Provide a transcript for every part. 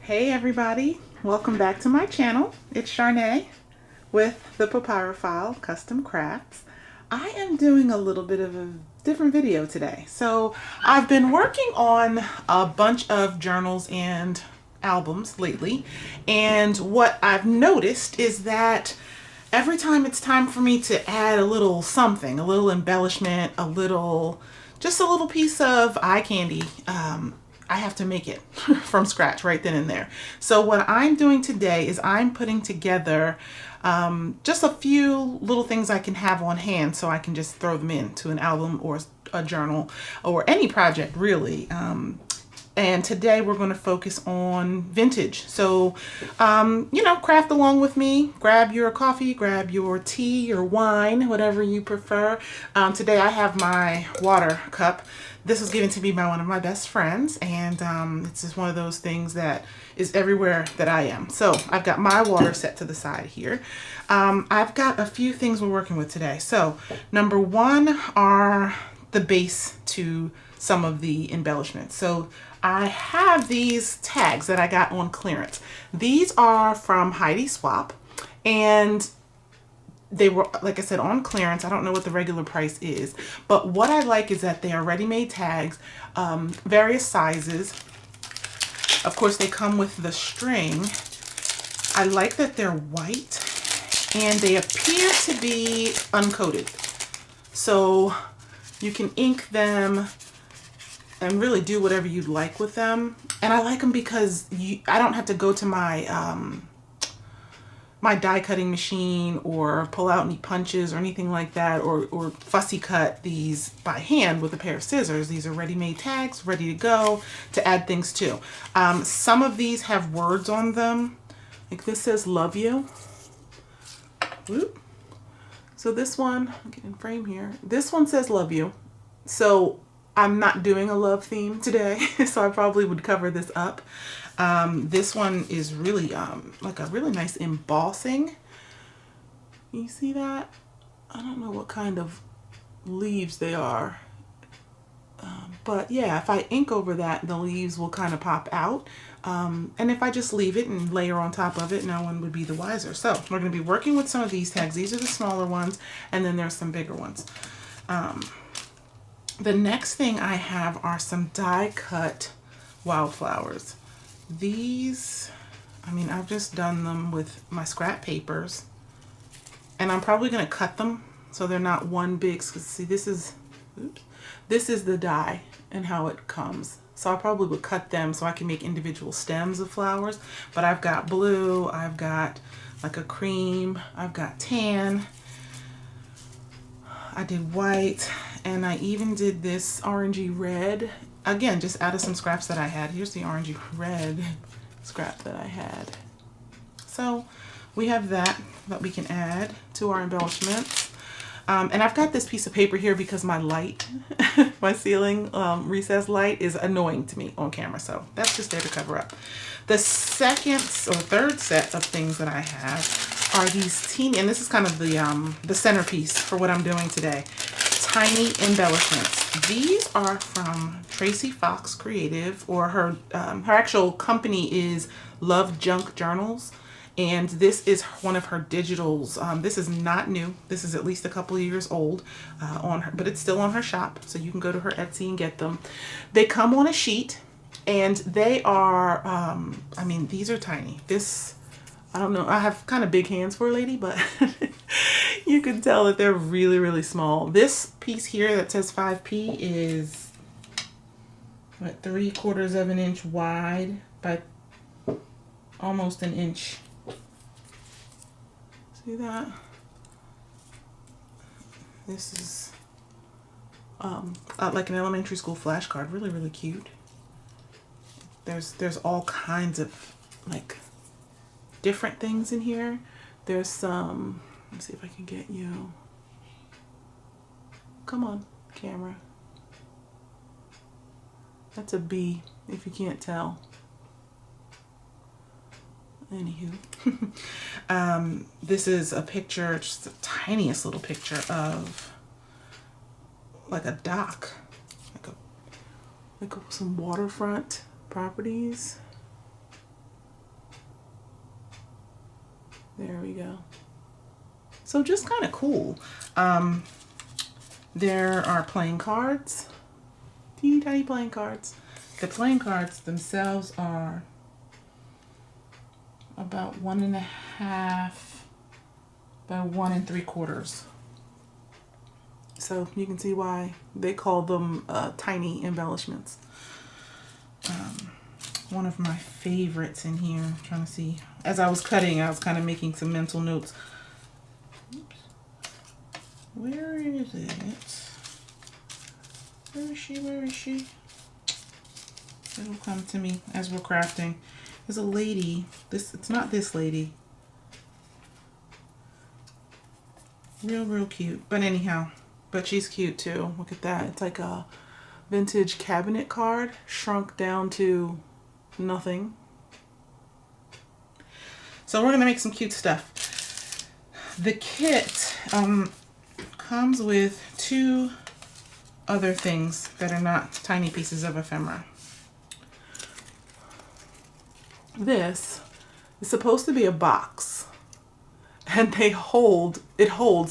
Hey everybody, welcome back to my channel. It's Charnay with the Papyrophile Custom Crafts. I am doing a little bit of a different video today. So I've been working on a bunch of journals and albums lately, and what I've noticed is that every time it's time for me to add a little something, a little embellishment, just a little piece of eye candy, I have to make it from scratch right then and there. So what I'm doing today is I'm putting together just a few little things I can have on hand so I can just throw them into an album or a journal or any project really. And today we're going to focus on vintage. So, craft along with me. Grab your coffee, grab your tea or wine, whatever you prefer. Today I have my water cup. This was given to me by one of my best friends, and it's just one of those things that is everywhere that I am. So I've got my water set to the side here. I've got a few things we're working with today. So number one are the base to some of the embellishments. So I have these tags that I got on clearance. These are from Heidi Swapp, and they were, like I said, on clearance. I don't know what the regular price is, but what I like is that they are ready-made tags, various sizes. Of course, they come with the string. I like that they're white, and they appear to be uncoated. So you can ink them and really do whatever you'd like with them. And I like them because I don't have to go to my my die cutting machine or pull out any punches or anything like that, or fussy cut these by hand with a pair of scissors. These are ready-made tags, ready to go to add things to. Some of these have words on them. Like this says love you. Whoop. So this one, I'm getting in frame here. This one says love you. So I'm not doing a love theme today, so I probably would cover this up. This one is really like a really nice embossing. You see that? I don't know what kind of leaves they are. But yeah, if I ink over that, the leaves will kind of pop out. And if I just leave it and layer on top of it, no one would be the wiser. So we're going to be working with some of these tags. These are the smaller ones, and then there's some bigger ones. The next thing I have are some die cut wildflowers. These, I mean, I've just done them with my scrap papers, and I'm probably going to cut them so they're not one big, see this is the die and how it comes. So I probably would cut them so I can make individual stems of flowers. But I've got blue, I've got like a cream, I've got tan, I did white, and I even did this orangey red. Again, just out of some scraps that I had. Here's the orangey red scrap that I had. So we have that we can add to our embellishments. And I've got this piece of paper here because my light, my ceiling recessed light is annoying to me on camera. So that's just there to cover up. The second or third set of things that I have are these teeny, and this is kind of the centerpiece for what I'm doing today. Tiny embellishments. These are from Tracy Fox Creative, or her actual company is Love Junk Journals, and this is one of her digitals. This is not new. This is at least a couple of years old on her, but it's still on her shop, so you can go to her Etsy and get them. They come on a sheet, and they are, I mean, these are tiny. This, I don't know, I have kind of big hands for a lady, but you can tell that they're really, really small. This piece here that says 5P is, what, 3/4 of an inch wide by almost an inch. See that? This is like an elementary school flashcard. Really, really cute. There's all kinds of like different things in here. There's some, let's see if I can get you. Come on, camera. That's a B, if you can't tell. Anywho, this is a picture, just the tiniest little picture of like a dock, like some waterfront properties. There we go. So just kind of cool. There are playing cards, teeny tiny playing cards. The playing cards themselves are about 1.5 by 1 3/4. So you can see why they call them tiny embellishments. One of my favorites in here, I'm trying to see. As I was cutting, I was kind of making some mental notes. Oops. Where is it? Where is she? Where is she? It'll come to me as we're crafting. There's a lady. It's not this lady. Real cute. But anyhow, but she's cute too. Look at that. It's like a vintage cabinet card shrunk down to nothing. So we're gonna make some cute stuff. The kit comes with 2 other things that are not tiny pieces of ephemera. This is supposed to be a box, and it holds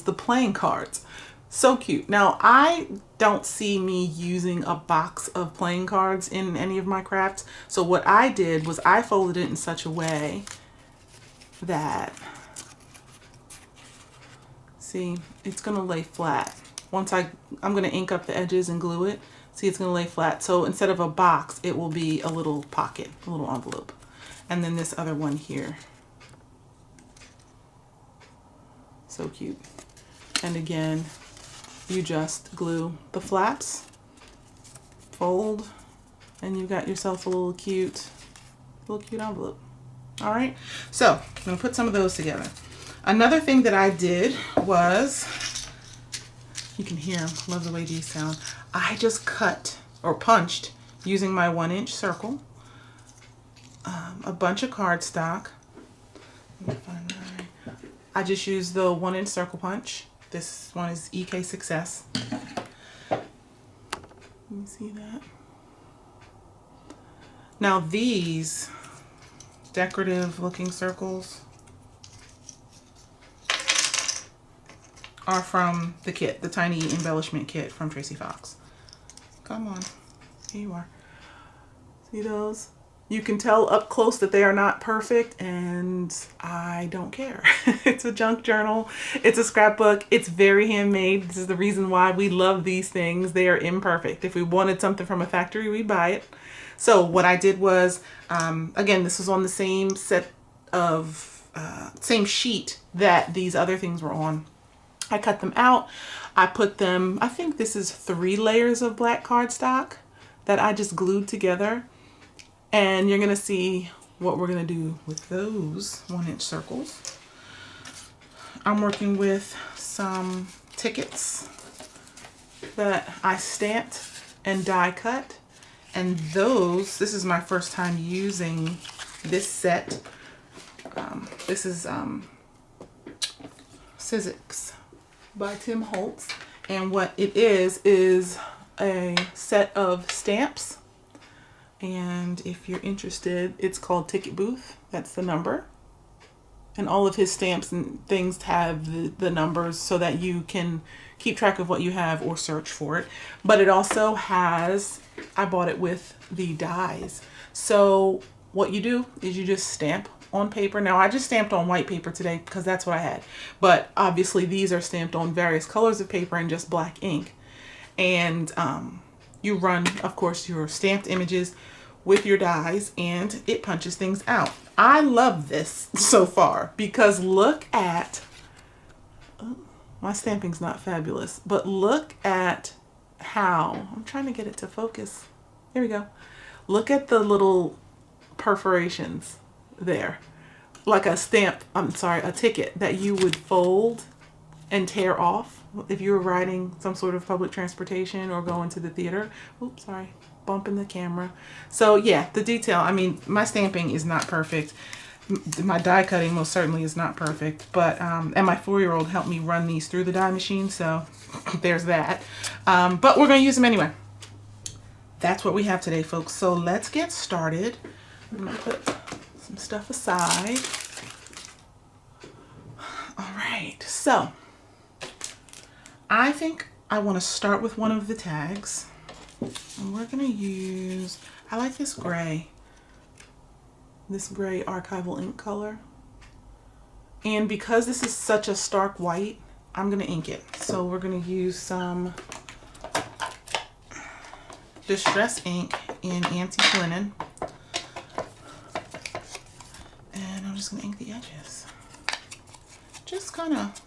the playing cards. So cute. Now, I don't see me using a box of playing cards in any of my crafts. So what I did was I folded it in such a way that, see, it's gonna lay flat. Once I'm gonna ink up the edges and glue it. See, it's gonna lay flat. So instead of a box, it will be a little pocket, a little envelope. And then this other one here. So cute. And again, you just glue the flaps, fold, and you've got yourself a little cute envelope. All right, so I'm gonna put some of those together. Another thing that I did was, you can hear them, love the way these sound. I just cut or punched using my 1-inch circle, a bunch of cardstock. I just used the 1-inch circle punch. This one is EK Success. You see that? Now these decorative looking circles are from the kit, the tiny embellishment kit from Tracy Fox. Come on, here you are. See those? You can tell up close that they are not perfect, and I don't care. It's a junk journal. It's a scrapbook. It's very handmade. This is the reason why we love these things. They are imperfect. If we wanted something from a factory, we'd buy it. So what I did was, again, this was on the same set of, same sheet that these other things were on. I cut them out. I put them, I think this is 3 layers of black cardstock that I just glued together. And you're gonna see what we're gonna do with those 1-inch circles. I'm working with some tickets that I stamped and die cut. And those, this is my first time using this set. This is Sizzix by Tim Holtz. And what it is a set of stamps. And if you're interested, it's called Ticket Booth. That's the number. And all of his stamps and things have the numbers so that you can keep track of what you have or search for it. But it also has, I bought it with the dies. So what you do is you just stamp on paper. Now I just stamped on white paper today because that's what I had. But obviously these are stamped on various colors of paper and just black ink. And you run, of course, your stamped images with your dies and it punches things out. I love this so far because look at, oh, my stamping's not fabulous, but look at how, I'm trying to get it to focus. There we go. Look at the little perforations there. Like a stamp, a ticket that you would fold and tear off if you were riding some sort of public transportation or going to the theater. Oops, sorry, bumping the camera. So yeah, the detail, I mean, my stamping is not perfect. My die cutting most certainly is not perfect, but, and my 4-year-old helped me run these through the die machine, so there's that. But we're gonna use them anyway. That's what we have today, folks. So let's get started. I'm gonna put some stuff aside. right, so I think I want to start with one of the tags. And we're going to use, I like this gray archival ink color. And because this is such a stark white, I'm going to ink it. So we're going to use some Distress ink in Antique Linen. And I'm just going to ink the edges. Just kind of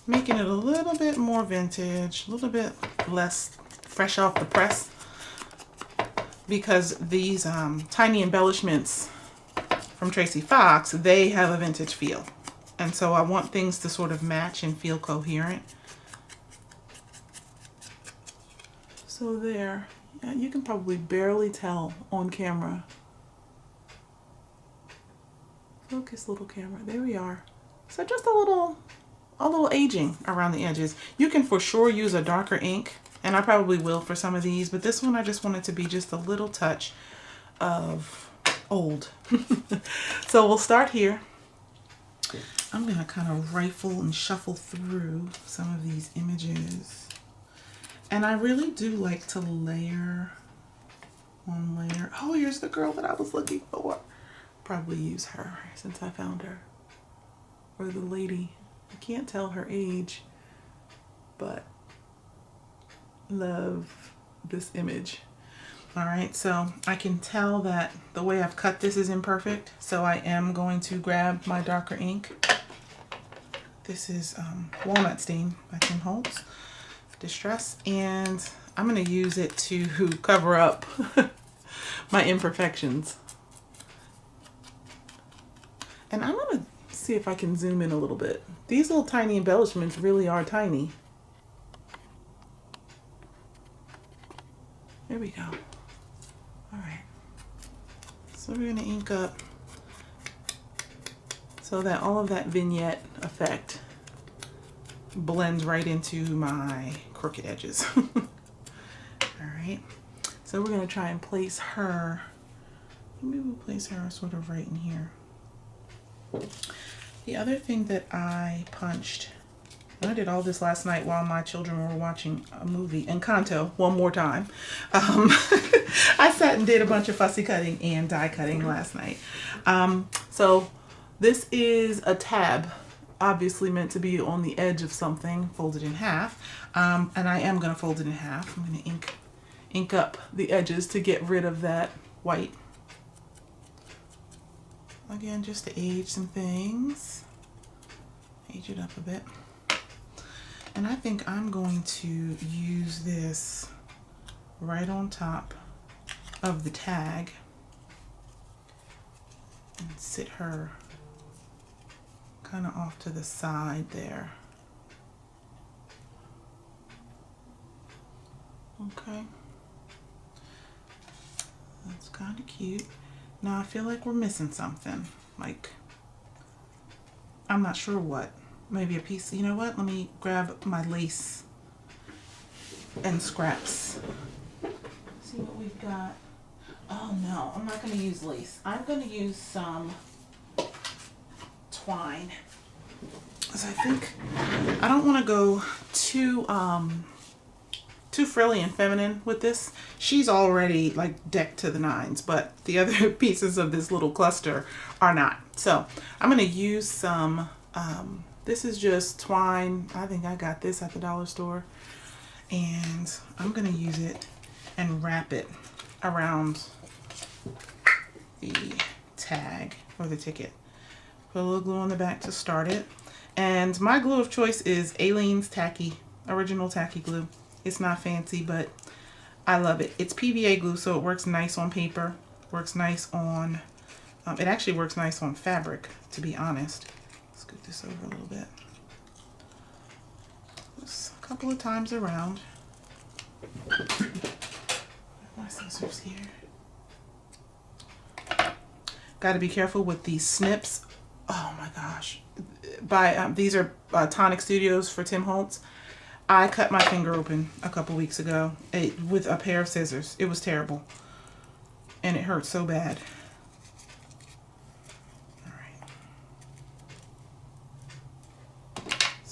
making it a little bit more vintage, a little bit less fresh off the press. Because these tiny embellishments from Tracy Fox, they have a vintage feel. And so I want things to sort of match and feel coherent. So there, yeah, you can probably barely tell on camera. Focus, little camera, there we are. So just a little aging around the edges. You can for sure use a darker ink, and I probably will for some of these, but this one I just want it to be just a little touch of old. So we'll start here. I'm gonna kind of rifle and shuffle through some of these images. And I really do like to layer on layer. Oh, here's the girl that I was looking for. Probably use her since I found her. Or the lady. I can't tell her age, but love this image. All right, so I can tell that the way I've cut this is imperfect, so I am going to grab my darker ink. This is Walnut Stain by Tim Holtz, Distress, and I'm going to use it to cover up my imperfections. And I'm going to see if I can zoom in a little bit. These little tiny embellishments really are tiny. There we go. All right. So we're going to ink up so that all of that vignette effect blends right into my crooked edges. All right. So we're going to try and place her. Maybe we'll place her sort of right in here. The other thing that I punched, and I did all this last night while my children were watching a movie, Encanto, one more time. I sat and did a bunch of fussy cutting and die cutting last night. So this is a tab, obviously meant to be on the edge of something, folded in half. And I am going to fold it in half. I'm going to ink up the edges to get rid of that white. Again, just to age some things. Age it up a bit. And I think I'm going to use this right on top of the tag and sit her kind of off to the side there. Okay. That's kind of cute. Now I feel like we're missing something. Like, I'm not sure what. Maybe a piece. You know what? Let me grab my lace and scraps. See what we've got. Oh no, I'm not going to use lace. I'm going to use some twine. Because I think I don't want to go too frilly and feminine with this. She's already like decked to the nines, but the other pieces of this little cluster are not. So I'm going to use some, this is just twine. I think I got this at the dollar store. And I'm going to use it and wrap it around the tag or the ticket. Put a little glue on the back to start it. And my glue of choice is Aleene's Tacky, original tacky glue. It's not fancy, but I love it. It's PVA glue, so it works nice on paper. Works nice on, it actually works nice on fabric, to be honest. Scoot this over a little bit. Just a couple of times around. My scissors here. Got to be careful with these snips. Oh my gosh. These are Tonic Studios for Tim Holtz. I cut my finger open a couple weeks ago with a pair of scissors. It was terrible. And it hurt so bad. All right.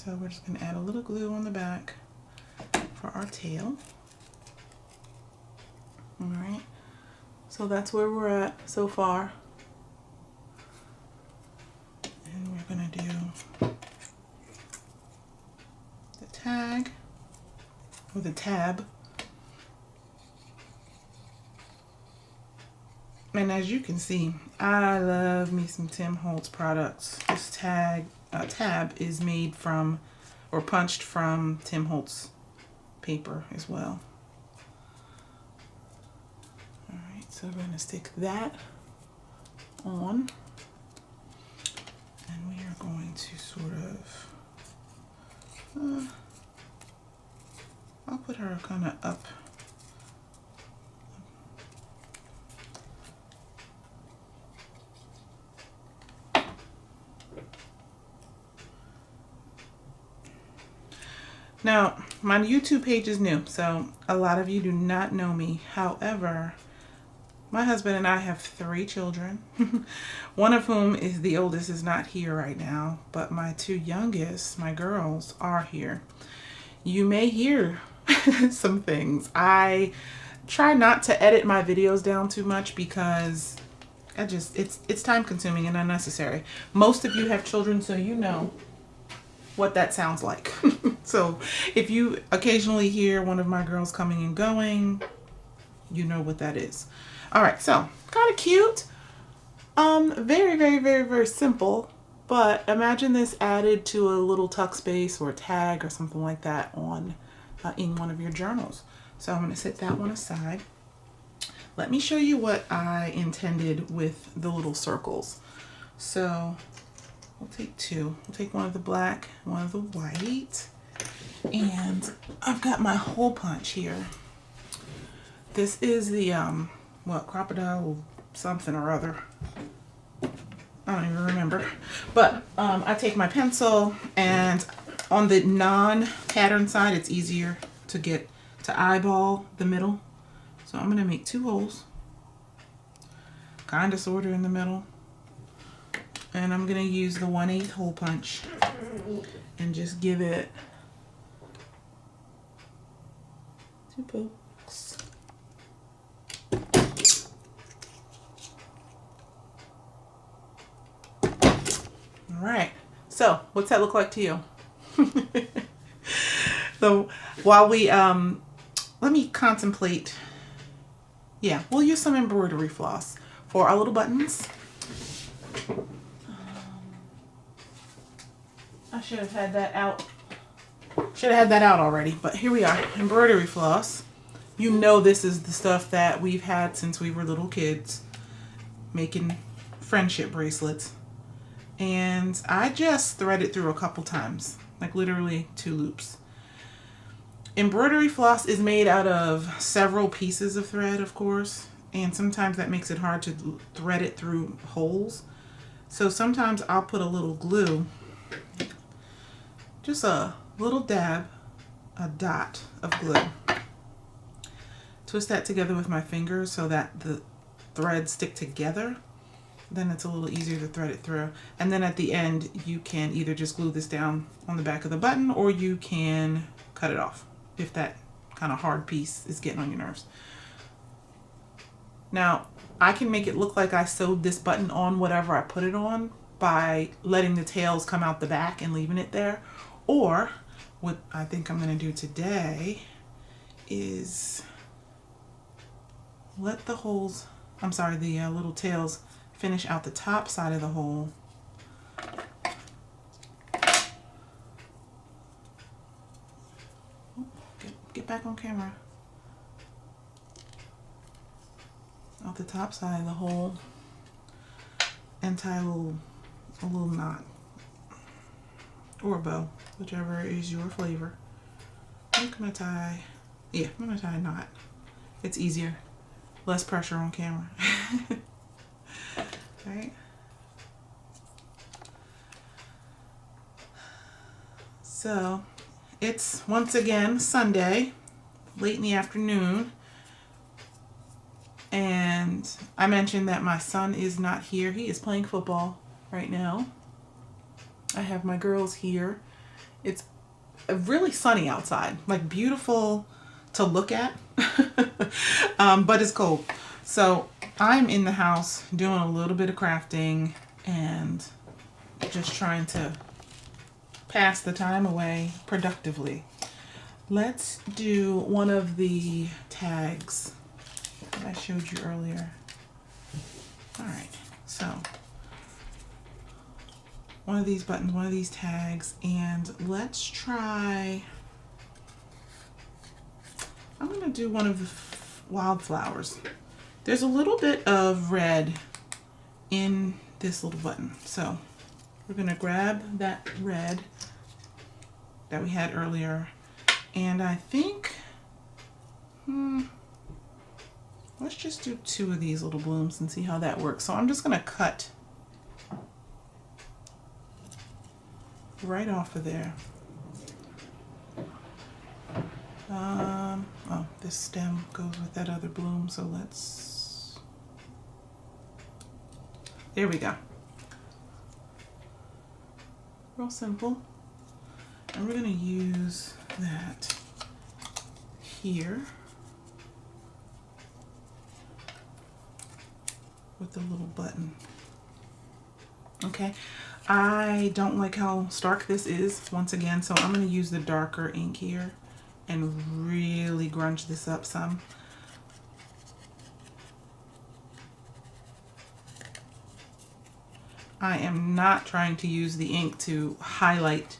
So we're just going to add a little glue on the back for our tail. All right, so that's where we're at so far. And we're going to do the tag, or the tab. And as you can see, I love me some Tim Holtz products. This tab is made from, or punched from, Tim Holtz paper as well. Alright, so we're going to stick that on. And we are going to sort of, I'll put her kind of up. Now, my YouTube page is new, so a lot of you do not know me. However, my husband and I have 3 children, one of whom is the oldest is not here right now, but my 2 youngest, my girls, are here. You may hear some things. I try not to edit my videos down too much because it's time consuming and unnecessary. Most of you have children, so you know what that sounds like. So if you occasionally hear one of my girls coming and going, you know what that is. All right, so kind of cute. Very, very, very, very simple, but imagine this added to a little tuck space or a tag or something like that on in one of your journals. So I'm going to set that one aside. Let me show you what I intended with the little circles. So we'll take 2. We'll take one of the black, one of the white, and I've got my hole punch here. This is the, what, crocodile something or other. I don't even remember. But I take my pencil, and on the non-pattern side, it's easier to get to eyeball the middle. So I'm going to make 2 holes, kind of sort of in the middle. And I'm going to use the 1/8 hole punch and just give it 2 pokes. All right. So what's that look like to you? So while we, let me contemplate. Yeah, we'll use some embroidery floss for our little buttons. I should have had that out. Should have had that out already, but here we are. Embroidery floss. You know this is the stuff that we've had since we were little kids, making friendship bracelets. And I just threaded through a couple times, like literally 2 loops. Embroidery floss is made out of several pieces of thread, of course, and sometimes that makes it hard to thread it through holes. So sometimes I'll put a little glue, just a little dab, a dot of glue. Twist that together with my fingers so that the threads stick together. Then it's a little easier to thread it through. And then at the end, you can either just glue this down on the back of the button, or you can cut it off if that kind of hard piece is getting on your nerves. Now, I can make it look like I sewed this button on whatever I put it on by letting the tails come out the back and leaving it there. Or what I think I'm going to do today is let the holes, I'm sorry, the little tails finish out the top side of the hole. Get back on camera. Out the top side of the hole and tie a little knot or a bow, whichever is your flavor. I'm gonna tie, yeah, I'm gonna tie a knot. It's easier, less pressure on camera. Right. So it's once again Sunday, late in the afternoon, and I mentioned that my son is not here. He is playing football right now. I have my girls here, It's really sunny outside, like beautiful to look at, but it's cold. So I'm in the house doing a little bit of crafting and just trying to pass the time away productively. Let's do one of the tags that I showed you earlier. All right, so one of these buttons, one of these tags, and let's try, I'm gonna do one of the wildflowers. There's a little bit of red in this little button, so we're gonna grab that red that we had earlier, and I think, let's just do 2 of these little blooms and see how that works. So I'm just gonna cut right off of there. Oh, this stem goes with that other bloom, so let's, there we go. Real simple. And we're gonna use that here with the little button. Okay, I don't like how stark this is once again, so I'm going to use the darker ink here and really grunge this up some. I am not trying to use the ink to highlight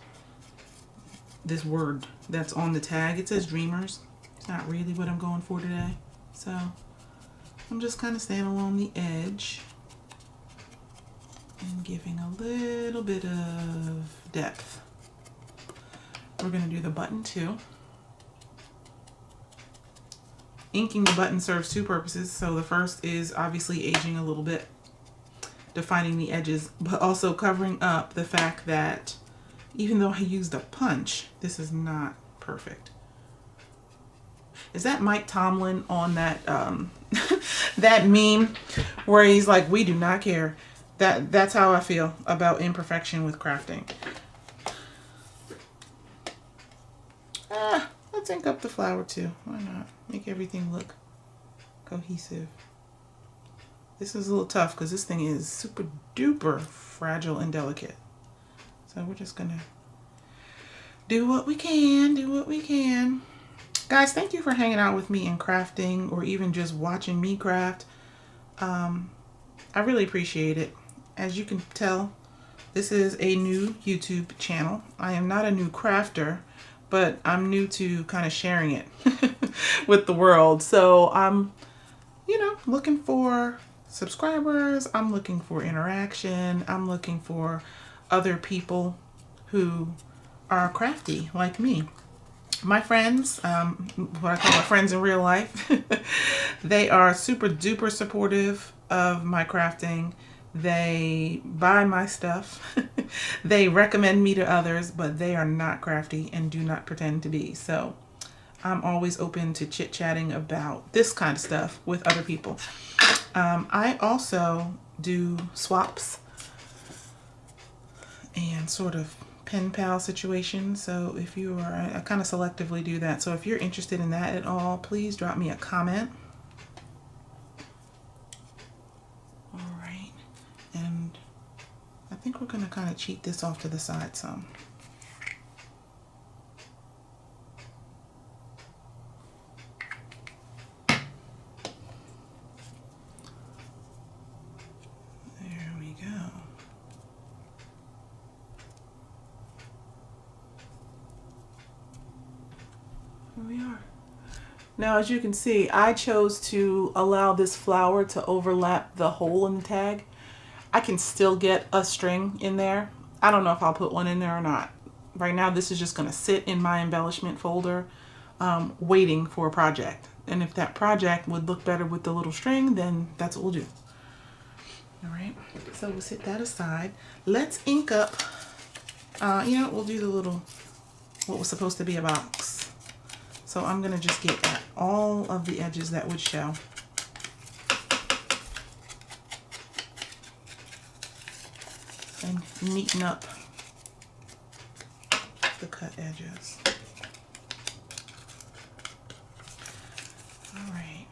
this word that's on the tag. It says Dreamers. It's not really what I'm going for today, so I'm just kind of staying along the edge and giving a little bit of depth. We're going to do the button too. Inking the button serves 2 purposes. So the first is obviously aging a little bit, defining the edges, but also covering up the fact that even though I used a punch, this is not perfect. Is that Mike Tomlin on that that meme where he's like, "We do not care"? That's how I feel about imperfection with crafting. Let's ink up the flower too. Why not? Make everything look cohesive. This is a little tough because this thing is super duper fragile and delicate. So we're just gonna do what we can, do what we can. Guys, thank you for hanging out with me and crafting, or even just watching me craft. I really appreciate it. As you can tell, this is a new YouTube channel. I am not a new crafter, but I'm new to kind of sharing it with the world. So I'm, looking for subscribers. I'm looking for interaction. I'm looking for other people who are crafty like me. My friends, what I call my friends in real life, they are super duper supportive of my crafting. They buy my stuff. They recommend me to others, but they are not crafty and do not pretend to be. So I'm always open to chit-chatting about this kind of stuff with other people. I also do swaps and sort of pen pal situations. So if you are, I kind of selectively do that. So if you're interested in that at all, please drop me a comment. All right. And I think we're going to kind of cheat this off to the side some. There we go. Here we are. Now, as you can see, I chose to allow this flower to overlap the hole in the tag. I can still get a string in there. I don't know if I'll put one in there or not. Right now, this is just going to sit in my embellishment folder, waiting for a project. And if that project would look better with the little string, then that's what we'll do. All right, so we'll set that aside. Let's ink up, we'll do the little, what was supposed to be a box. So I'm going to just get at all of the edges that would show. And neaten up the cut edges. All right.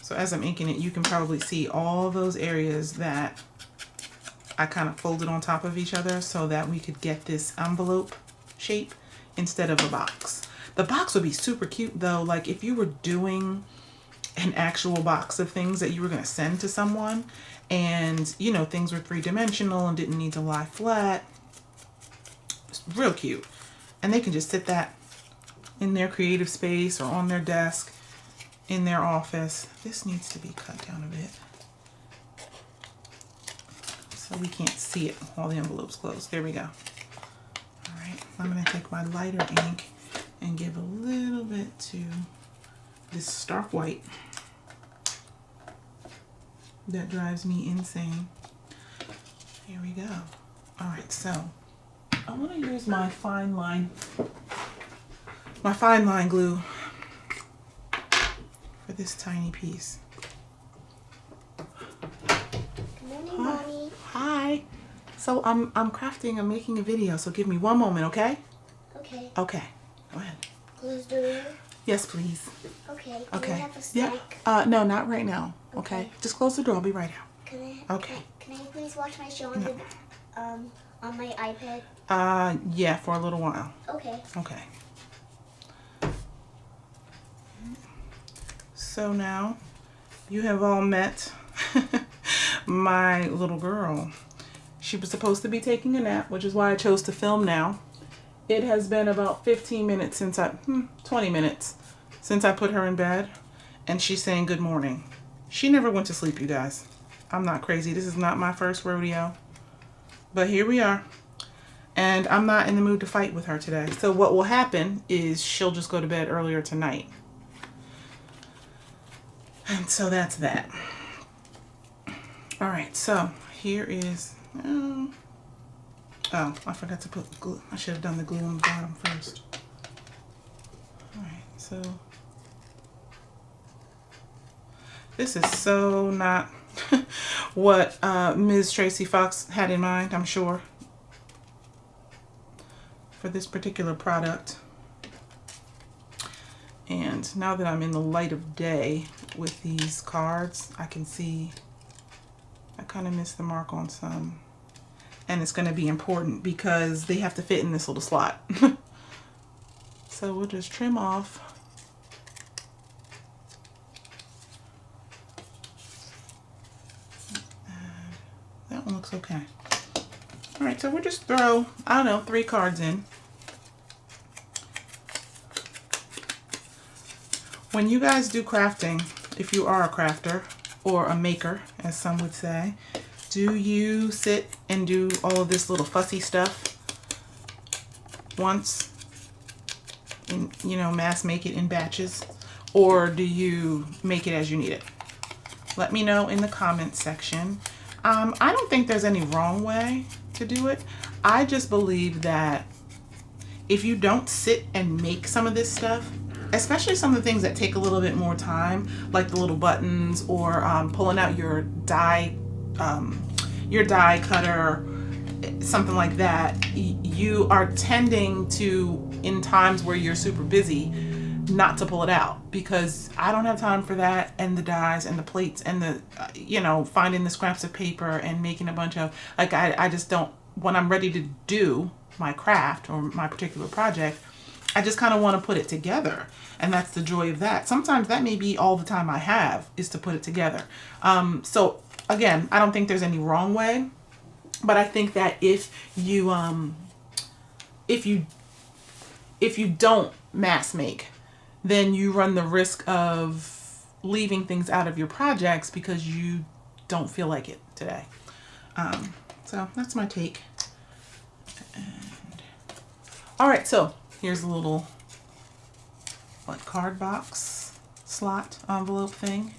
So as I'm inking it, you can probably see all those areas that I kind of folded on top of each other so that we could get this envelope shape instead of a box. The box would be super cute though, like if you were doing an actual box of things that you were going to send to someone and, you know, things were three-dimensional and didn't need to lie flat. It's real cute. And they can just sit that in their creative space or on their desk, in their office. This needs to be cut down a bit so we can't see it while the envelope's closed. There we go. All right, I'm going to take my lighter ink and give a little bit to this stark white that drives me insane. Here we go. All right, so I want to use my fine line glue for this tiny piece. Good morning, Mommy. Hi. So I'm crafting. I'm making a video. So give me one moment, okay? Okay. Okay. Go ahead. Close the door. Yes, please. Okay. Okay. Can I have a snack? Yeah. No, not right now. Okay. Just close the door. I'll be right out. Okay. Can I please watch my show on on my iPad? Yeah, for a little while. Okay. Okay. So now you have all met my little girl. She was supposed to be taking a nap, which is why I chose to film now. It has been about 15 minutes since 20 minutes since I put her in bed, and she's saying good morning. She never went to sleep, you guys. I'm not crazy. This is not my first rodeo, but here we are. And I'm not in the mood to fight with her today. So what will happen is she'll just go to bed earlier tonight. And so that's that. All right, so here is, oh, I forgot to put glue. I should have done the glue on the bottom first. All right, so this is so not what Ms. Tracy Fox had in mind, I'm sure, for this particular product. And now that I'm in the light of day with these cards, I can see I kind of missed the mark on some. And it's going to be important because they have to fit in this little slot. So we'll just trim off. That one looks okay. All right, so we'll just throw, I don't know, 3 cards in. When you guys do crafting, if you are a crafter or a maker, as some would say, do you sit and do all of this little fussy stuff once, and, you know, mass make it in batches, or do you make it as you need it? Let me know in the comments section. I don't think there's any wrong way to do it. I just believe that if you don't sit and make some of this stuff, especially some of the things that take a little bit more time, like the little buttons or pulling out your die cutter, something like that, you are tending to, in times where you're super busy, not to pull it out, because I don't have time for that, and the dies and the plates and the, you know, finding the scraps of paper and making a bunch of, like, I just don't, when I'm ready to do my craft or my particular project, I just kind of want to put it together. And that's the joy of that. Sometimes that may be all the time I have, is to put it together. So again, I don't think there's any wrong way, but I think that if you don't mass make, then you run the risk of leaving things out of your projects because you don't feel like it today. So that's my take. And, all right, so here's a little, what, card box slot envelope thing.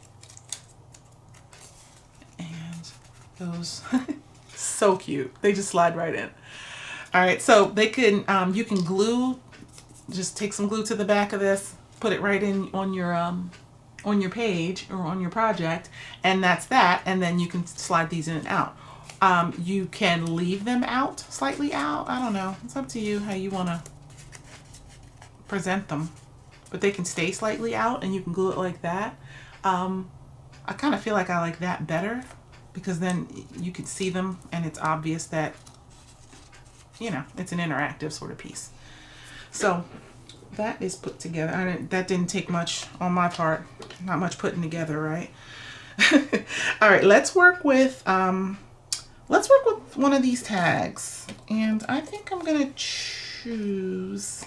And those, so cute. They just slide right in. All right, so they can, you can glue, just take some glue to the back of this, put it right in on your page or on your project, and that's that. And then you can slide these in and out. You can leave them out, slightly out. I don't know. It's up to you how you want to present them. But they can stay slightly out and you can glue it like that. I kind of feel like I like that better because then you can see them and it's obvious that, you know, it's an interactive sort of piece. So that is put together. That didn't take much on my part. Not much putting together, right? All right, let's work with one of these tags. And I think I'm gonna choose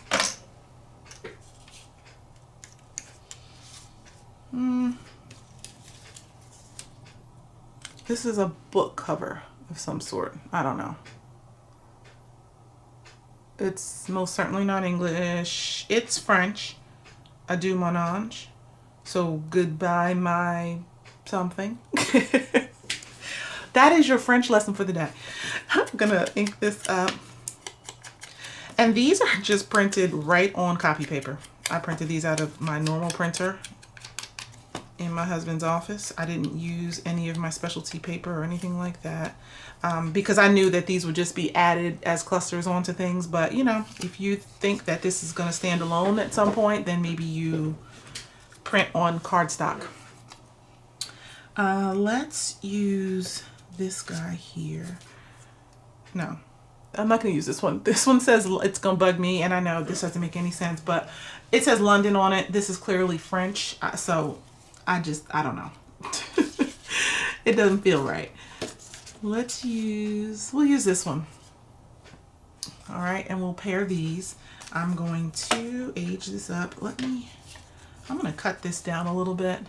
this is a book cover of some sort. I don't know. It's most certainly not English. It's French. Adieu mon ange. So goodbye my something. That is your French lesson for the day. I'm gonna ink this up. And these are just printed right on copy paper. I printed these out of my normal printer in my husband's office. I didn't use any of my specialty paper or anything like that because I knew that these would just be added as clusters onto things. But you know, if you think that this is going to stand alone at some point, then maybe you print on cardstock. Let's use this guy here. No, I'm not going to use this one. This one says it's going to bug me, and I know this doesn't make any sense, but it says London on it. This is clearly French, so I don't know. It doesn't feel right. We'll use this one. All right, and we'll pair these. I'm going to age this up. I'm going to cut this down a little bit.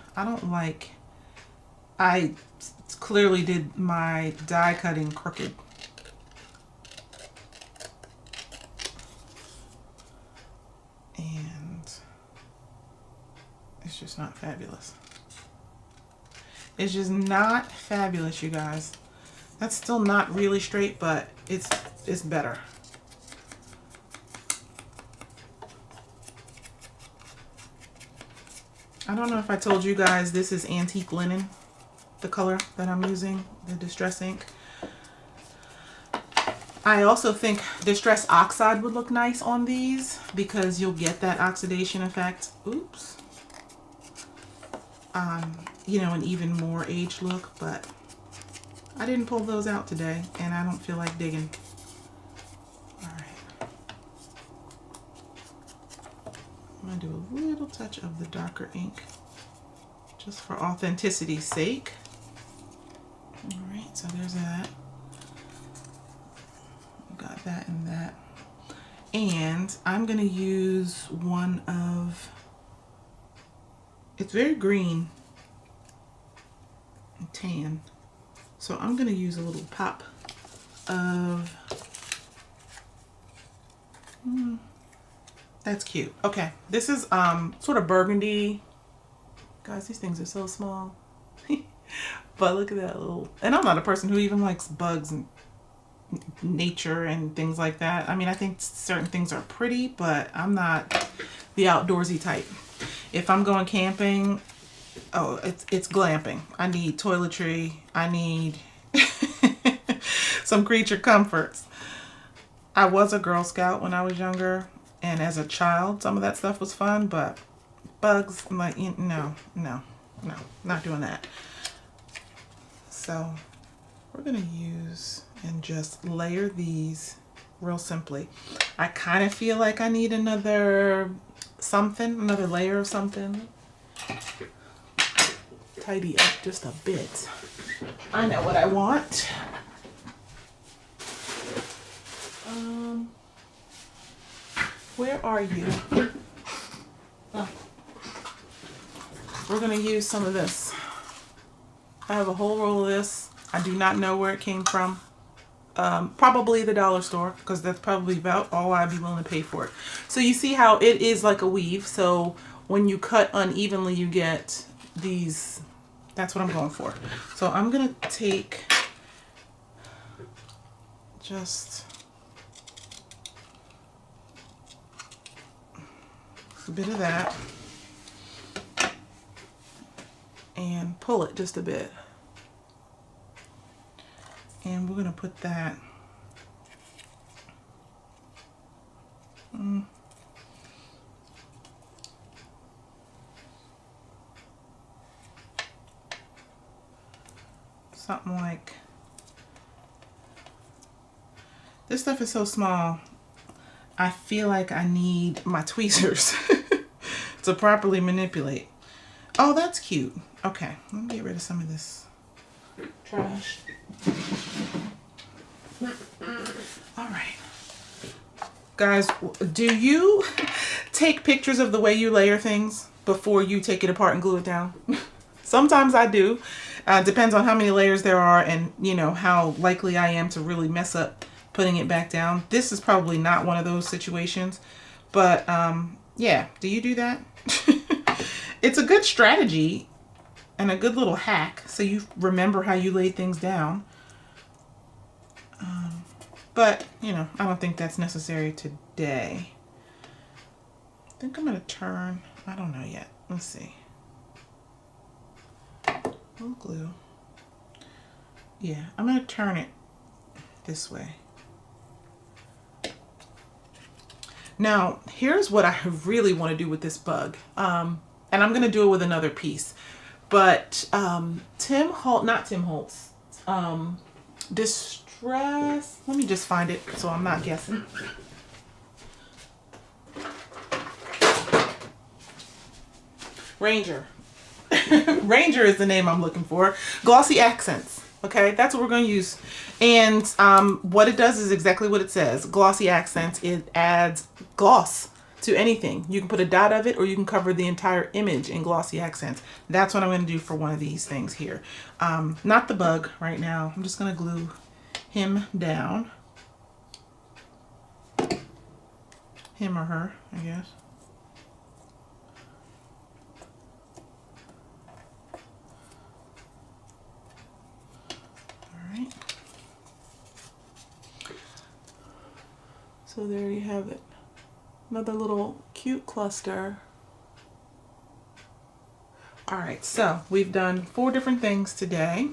I clearly did my die cutting crooked. And it's just not fabulous. It's just not fabulous, you guys. That's still not really straight, but it's better. I don't know if I told you guys this is antique linen, the color that I'm using, the distress ink. I also think distress oxide would look nice on these because you'll get that oxidation effect. Oops. You know, an even more aged look, but I didn't pull those out today and I don't feel like digging. All right. I'm gonna do a little touch of the darker ink just for authenticity's sake. All right, so there's that. Got that and that. And I'm gonna use one of, it's very green and tan. So I'm gonna use a little pop of, that's cute. Okay, this is sort of burgundy. Guys, these things are so small. But look at that little, and I'm not a person who even likes bugs and nature and things like that. I mean, I think certain things are pretty, but I'm not the outdoorsy type. If I'm going camping, oh, it's glamping. I need toiletry. I need some creature comforts. I was a Girl Scout when I was younger, and as a child, some of that stuff was fun, but bugs, I'm like, no, not doing that. So we're gonna use and just layer these real simply. I kind of feel like I need another layer of something. Tidy up just a bit. I know what I want. Where are you? Oh. We're gonna use some of this. I have a whole roll of this. I do not know where it came from. Probably the dollar store, because that's probably about all I'd be willing to pay for it. So you see how it is like a weave. So when you cut unevenly, you get these. That's what I'm going for. So I'm gonna take just a bit of that and pull it just a bit. And we're going to put that something like, this stuff is so small, I feel like I need my tweezers to properly manipulate. Oh, that's cute. Okay, let me get rid of some of this trash. All right. Guys, do you take pictures of the way you layer things before you take it apart and glue it down? Sometimes I do. Depends on how many layers there are and, you know, how likely I am to really mess up putting it back down. This is probably not one of those situations. But, yeah. Do you do that? It's a good strategy and a good little hack so you remember how you laid things down. But, you know, I don't think that's necessary today. I think I'm going to turn, I don't know yet. Let's see. Little glue. Yeah, I'm going to turn it this way. Now, here's what I really want to do with this bug. And I'm going to do it with another piece. But not Tim Holtz. Distress. Let me just find it so I'm not guessing. Ranger. Ranger is the name I'm looking for. Glossy Accents. Okay, that's what we're going to use. And what it does is exactly what it says. Glossy Accents. It adds gloss to anything. You can put a dot of it or you can cover the entire image in Glossy Accents. That's what I'm going to do for one of these things here. Not the bug right now. I'm just going to glue him down. Him or her, I guess. Alright. So there you have it. Another little cute cluster. Alright, so we've done 4 different things today.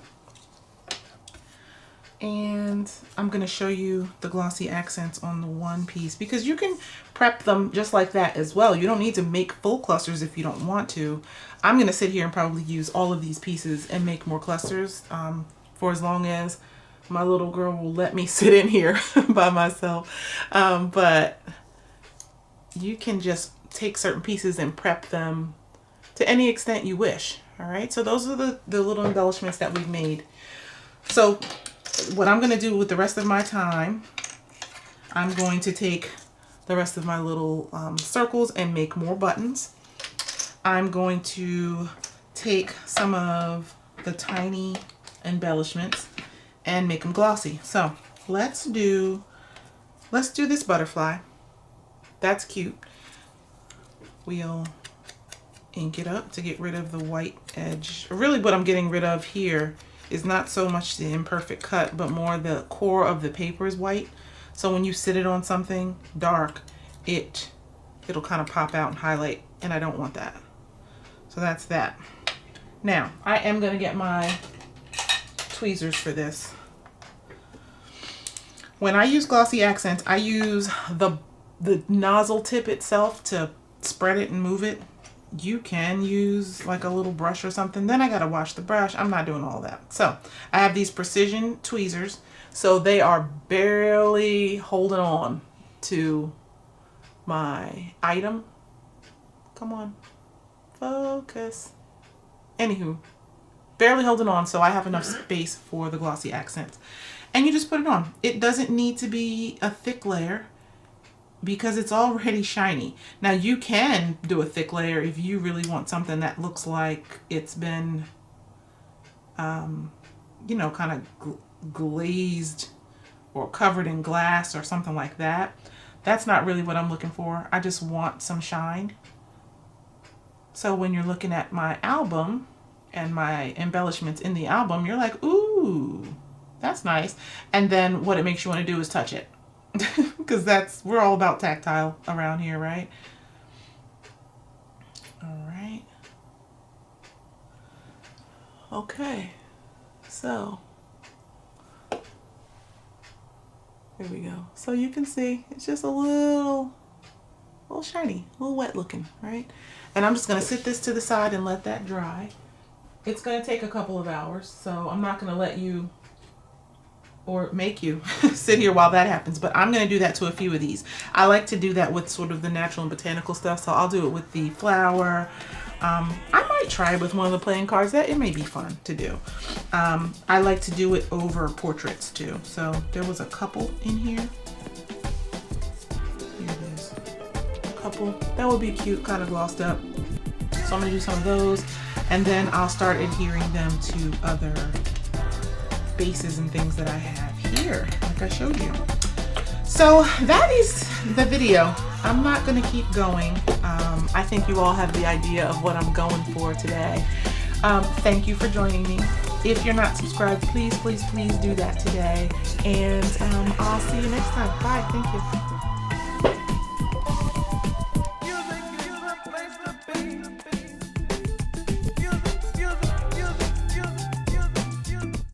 And I'm going to show you the glossy accents on the one piece because you can prep them just like that as well. You don't need to make full clusters if you don't want to. I'm going to sit here and probably use all of these pieces and make more clusters for as long as my little girl will let me sit in here by myself. But you can just take certain pieces and prep them to any extent you wish. All right, so those are the little embellishments that we've made. So what I'm going to do with the rest of my time, I'm going to take the rest of my little circles and make more buttons. I'm going to take some of the tiny embellishments and make them glossy. So let's do this butterfly. That's cute. We'll ink it up to get rid of the white edge. Really what I'm getting rid of here is not so much the imperfect cut, but more the core of the paper is white. So when you sit it on something dark, it'll kind of pop out and highlight, and I don't want that. So that's that. Now, I am going to get my tweezers for this. When I use glossy accents, I use the nozzle tip itself to spread it and move it. You can use like a little brush or something. Then I gotta wash the brush. I'm not doing all that. So I have these precision tweezers. So they are barely holding on to my item. Come on, focus. Anywho, barely holding on, so I have enough space for the glossy accents. And you just put it on. It doesn't need to be a thick layer because it's already shiny. Now you can do a thick layer if you really want something that looks like it's been, you know, kind of glazed or covered in glass or something like that. That's not really what I'm looking for. I just want some shine. So when you're looking at my album and my embellishments in the album, you're like, ooh, that's nice. And then what it makes you want to do is touch it. Because we're all about tactile around here, right? All right. Okay. So There we go. So you can see it's just a little shiny, a little wet looking, right? And I'm just gonna sit this to the side and let that dry. It's gonna take a couple of hours, so I'm not gonna let you or make you sit here while that happens, but I'm gonna do that to a few of these. I like to do that with sort of the natural and botanical stuff, so I'll do it with the flower. I might try it with one of the playing cards. That it may be fun to do. I like to do it over portraits too. So there was a couple in here. Here it is. A couple. That would be cute, kind of glossed up. So I'm gonna do some of those, and then I'll start adhering them to other bases and things that I have here, like I showed you. So that is the video. I'm not going to keep going. I think you all have the idea of what I'm going for today. Thank you for joining me. If you're not subscribed, please do that today. And I'll see you next time. Bye. Thank you.